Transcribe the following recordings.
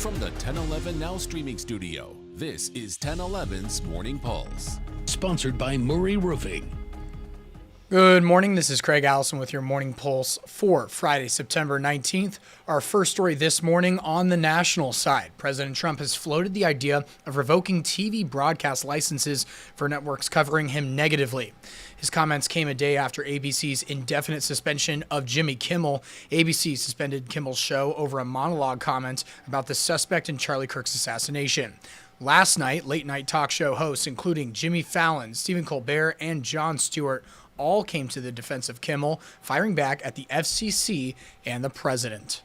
From the 1011 Now streaming studio, this is 1011's Morning Pulse. Sponsored by Murray Roofing. Good morning, this is Craig Allison with your Morning Pulse for Friday, September 19th. Our first story this morning on the national side. President Trump has floated the idea of revoking TV broadcast licenses for networks covering him negatively. His comments came a day after ABC's indefinite suspension of Jimmy Kimmel. ABC suspended Kimmel's show over a monologue comment about the suspect in Charlie Kirk's assassination. Last night, late-night talk show hosts, including Jimmy Fallon, Stephen Colbert, and Jon Stewart, all came to the defense of Kimmel, firing back at the FCC and the president.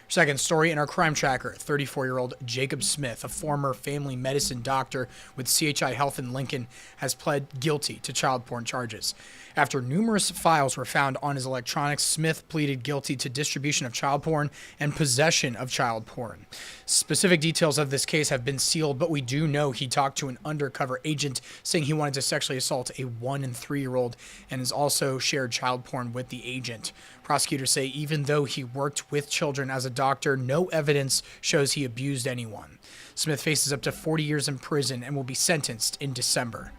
Second story in our crime tracker, 34-year-old Jacob Smith, a former family medicine doctor with CHI Health in Lincoln, has pled guilty to child porn charges. After numerous files were found on his electronics, Smith pleaded guilty to distribution of child porn and possession of child porn. Specific details of this case have been sealed, but we do know he talked to an undercover agent saying he wanted to sexually assault a 1- and 3-year-old and has also shared child porn with the agent. Prosecutors say even though he worked with children as a doctor, no evidence shows he abused anyone. Smith faces up to 40 years in prison and will be sentenced in December.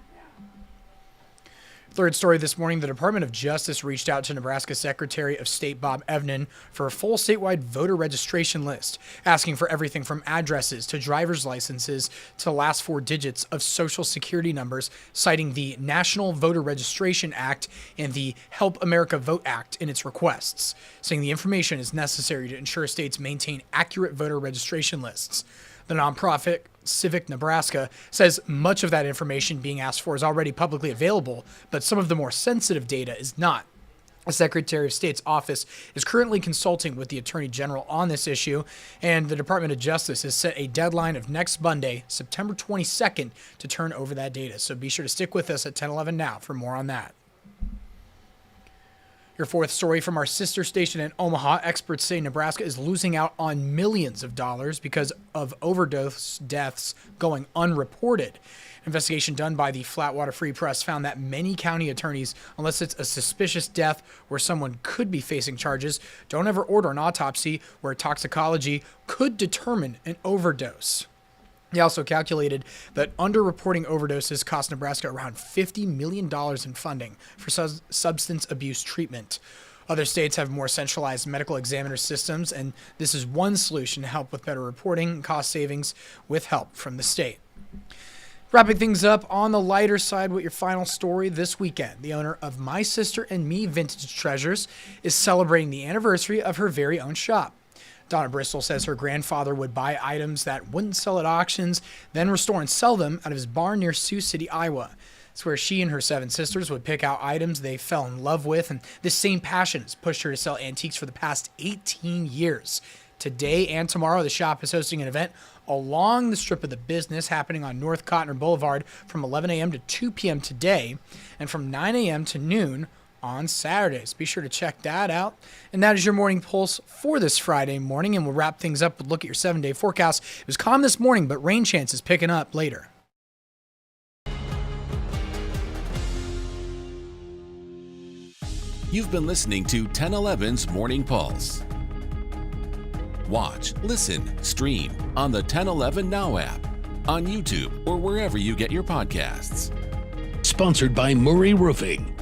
Third story this morning, the Department of Justice reached out to Nebraska Secretary of State Bob Evnen for a full statewide voter registration list, asking for everything from addresses to driver's licenses to the last 4 digits of social security numbers, citing the National Voter Registration Act and the Help America Vote Act in its requests, saying the information is necessary to ensure states maintain accurate voter registration lists. The nonprofit Civic Nebraska says much of that information being asked for is already publicly available, but some of the more sensitive data is not. The Secretary of State's office is currently consulting with the Attorney General on this issue, and the Department of Justice has set a deadline of next Monday, September 22nd, to turn over that data. So be sure to stick with us at 1011 Now for more on that. Your fourth story from our sister station in Omaha. Experts say Nebraska is losing out on millions of dollars because of overdose deaths going unreported. Investigation done by the Flatwater Free Press found that many county attorneys, unless it's a suspicious death where someone could be facing charges, don't ever order an autopsy where toxicology could determine an overdose. They also calculated that underreporting overdoses cost Nebraska around $50 million in funding for substance abuse treatment. Other states have more centralized medical examiner systems, and this is one solution to help with better reporting and cost savings with help from the state. Wrapping things up on the lighter side with your final story this weekend. The owner of My Sister and Me Vintage Treasures is celebrating the anniversary of her very own shop. Donna Bristol says her grandfather would buy items that wouldn't sell at auctions, then restore and sell them out of his barn near Sioux City, Iowa. It's where she and her 7 sisters would pick out items they fell in love with, and this same passion has pushed her to sell antiques for the past 18 years. Today and tomorrow, the shop is hosting an event along the strip of the business happening on North Cotner Boulevard from 11 a.m. to 2 p.m. today, and from 9 a.m. to noon on Saturdays. Be sure to check that out. And that is your Morning Pulse for this Friday morning. And we'll wrap things up with a look at your 7-day forecast. It was calm this morning, but rain chances picking up later. You've been listening to 1011's Morning Pulse. Watch, listen, stream on the 1011 Now app, on YouTube, or wherever you get your podcasts. Sponsored by Murray Roofing.